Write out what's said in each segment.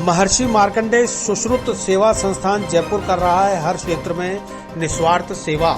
महर्षि मार्कंडेय सुश्रुत सेवा संस्थान जयपुर कर रहा है हर क्षेत्र में निस्वार्थ सेवा।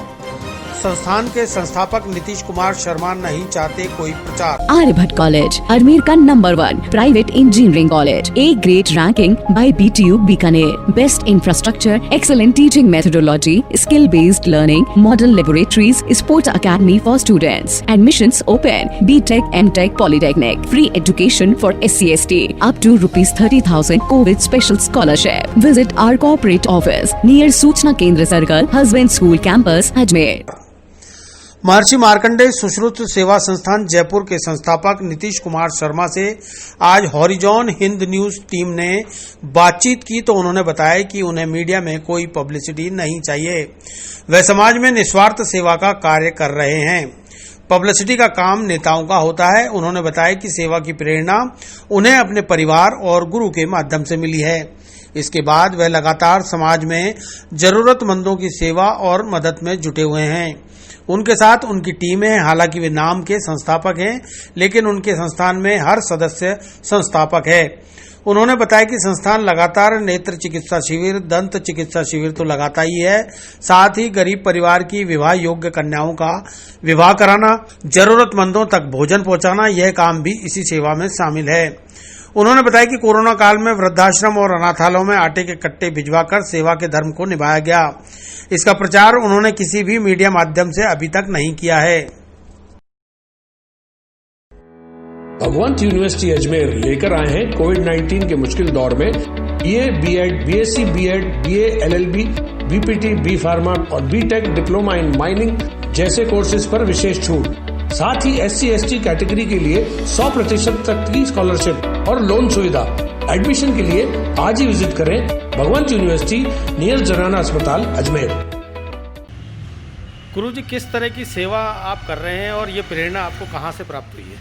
संस्थान के संस्थापक नीतीश कुमार शर्मा नहीं चाहते कोई प्रचार। आर्यभट्ट कॉलेज अजमेर का number 1 private engineering college, A grade ranking bye BTU Bikaner, best infrastructure, excellent teaching methodology, skill based learning, modern laboratories, sports academy for students, admissions open, BTech, MTech, polytechnic, free education for SC/ST, up to ₹30,000 COVID special scholarship. Visit our corporate office near सूचना केंद्र circle, husband school campus, Ajmer. महर्षि मार्कंडेय सुश्रुत सेवा संस्थान जयपुर के संस्थापक नीतीश कुमार शर्मा से आज horizon Hind news team ने बातचीत की तो उन्होंने बताया कि उन्हें मीडिया में कोई पब्लिसिटी नहीं चाहिए। वे समाज में निस्वार्थ सेवा का कार्य कर रहे हैं। पब्लिसिटी का काम नेताओं का होता है। उन्होंने बताया कि सेवा की प्रेरणा उन्हें अपने परिवार और गुरु के माध्यम से मिली है। इसके बाद वे लगातार समाज में जरूरतमंदों की सेवा और मदद में जुटे हुए हैं। उनके साथ उनकी टीम है। हालांकि वे नाम के संस्थापक हैं, लेकिन उनके संस्थान में हर सदस्य संस्थापक है। उन्होंने बताया कि संस्थान लगातार नेत्र चिकित्सा शिविर, दंत चिकित्सा शिविर तो लगाता ही है, साथ ही गरीब परिवार की विवाह योग्य कन्याओं का विवाह कराना, जरूरतमंदों तक भोजन पहुंचाना, यह काम भी इसी सेवा में शामिल है। उन्होंने बताया कि कोरोना काल में वृद्धाश्रम और अनाथालयों में आटे के कट्टे भिजवाकर सेवा के धर्म को निभाया गया। इसका प्रचार उन्होंने किसी भी मीडिया माध्यम से अभी तक नहीं किया है। भगवंत यूनिवर्सिटी अजमेर लेकर आए हैं कोविड-19 के मुश्किल दौर में BA, B.Ed, BSc, B.Ed, BA, LLB, BPT, B pharma और BTech डिप्लोमा इन माइनिंग जैसे कोर्सेज पर विशेष छूट। साथ ही SC/ST कैटेगरी के लिए 100% तक की स्कॉलरशिप और लोन सुविधा। एडमिशन के लिए आज ही विजिट करें भगवंत यूनिवर्सिटी नियर जनाना अस्पताल अजमेर। गुरुजी, किस तरह की सेवा आप कर रहे हैं और ये प्रेरणा आपको कहाँ से प्राप्त हुई है?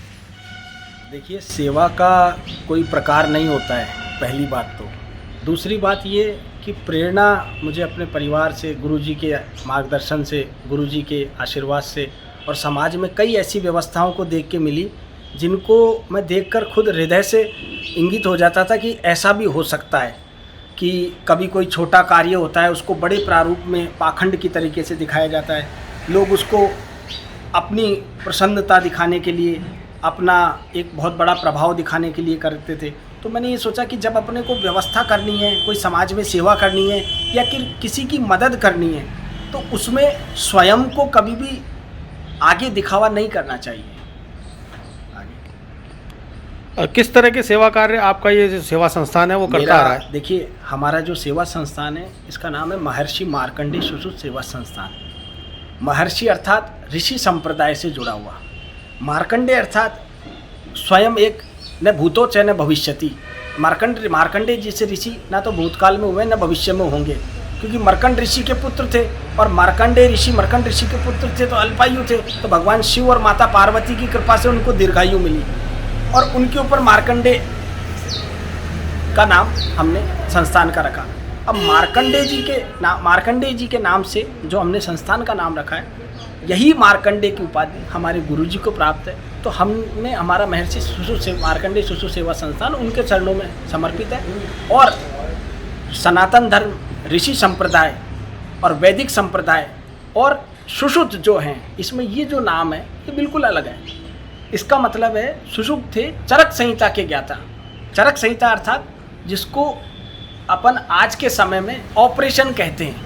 देखिए, सेवा का कोई प्रकार नहीं होता है, पहली बात तो। दूसरी बात ये कि प्रेरणा मुझे अपने परिवार से, गुरुजी के मार्गदर्शन से, गुरुजी के आशीर्वाद से और समाज में कई ऐसी व्यवस्थाओं को देख के मिली जिनको मैं देखकर खुद हृदय से इंगित हो जाता था कि ऐसा भी हो सकता है कि कभी कोई छोटा कार्य होता है उसको बड़े प्रारूप में पाखंड की तरीके से दिखाया जाता है। लोग उसको अपनी प्रसन्नता दिखाने के लिए, अपना एक बहुत बड़ा प्रभाव दिखाने के लिए करते थे। तो मैंने ये सोचा कि जब अपने को व्यवस्था करनी है, कोई समाज में सेवा करनी है या किसी की मदद करनी है, तो उसमें स्वयं को कभी भी आगे दिखावा नहीं करना चाहिए। किस तरह के सेवा कार्य आपका ये जो सेवा संस्थान है वो करता आ रहा है? देखिए, हमारा जो सेवा संस्थान है इसका नाम है महर्षि मार्कंडेय सुश्रुत सेवा संस्थान। महर्षि अर्थात ऋषि संप्रदाय से जुड़ा हुआ, मार्कंडेय अर्थात स्वयं एक न भूतो च न भविष्यति। मार्कंडेय जी से ऋषि ना तो भूतकाल में हुए न भविष्य में होंगे, क्योंकि मर्कंड ऋषि के पुत्र थे और मार्कंडेय ऋषि मर्कंड ऋषि के पुत्र थे तो अल्पायु थे। तो भगवान शिव और माता पार्वती की कृपा से उनको दीर्घायु मिली और उनके ऊपर मार्कंडेय का नाम हमने संस्थान का रखा। अब मार्कंडेय जी के नाम से जो हमने संस्थान का नाम रखा है, यही मार्कंडेय की उपाधि हमारे गुरुजी को प्राप्त है। तो हमने हमारा महर्षि मार्कंडेय सुश्रुत सेवा संस्थान उनके चरणों में समर्पित है। और सनातन धर्म, ऋषि संप्रदाय और वैदिक संप्रदाय और सुश्रुत जो हैं, इसमें ये जो नाम है ये बिल्कुल अलग है। इसका मतलब है सुश्रुत थे चरक संहिता के ज्ञाता। चरक संहिता अर्थात जिसको अपन आज के समय में ऑपरेशन कहते हैं।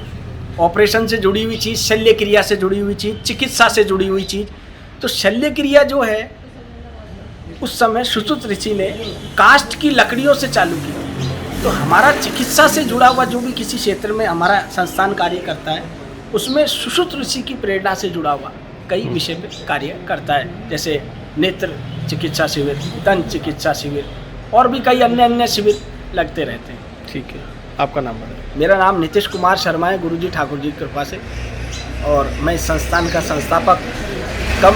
ऑपरेशन से जुड़ी हुई चीज़, शल्य क्रिया से जुड़ी हुई चीज़, चिकित्सा से जुड़ी हुई चीज़। तो शल्य क्रिया जो है उस समय सुश्रुत ऋषि ने काष्ठ की लकड़ियों से चालू की। तो हमारा चिकित्सा से जुड़ा हुआ जो भी किसी क्षेत्र में हमारा संस्थान कार्य करता है, उसमें सुश्रुत ऋषि की प्रेरणा से जुड़ा हुआ कई विषय पे कार्य करता है। जैसे नेत्र चिकित्सा शिविर, दंत चिकित्सा शिविर और भी कई अन्य शिविर लगते रहते हैं। ठीक है, आपका नाम बताइए। मेरा नाम नीतीश कुमार शर्मा है, गुरुजी ठाकुर जी की कृपा से, और मैं इस संस्थान का संस्थापक और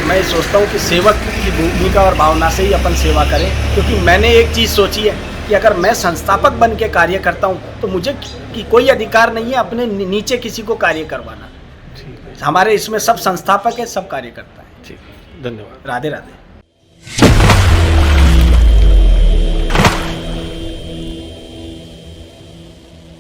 मैं सोचता हूँ कि सेवक की भूमिका और भावना से ही अपन सेवा करें। क्योंकि मैंने एक चीज़ सोची है कि अगर मैं संस्थापक बन के कार्य करता हूँ तो मुझे कोई अधिकार नहीं है अपने नीचे किसी को कार्य करवाना। हमारे इसमें सब संस्थापक है, सब कार्य करता है। ठीक, धन्यवाद। राधे राधे।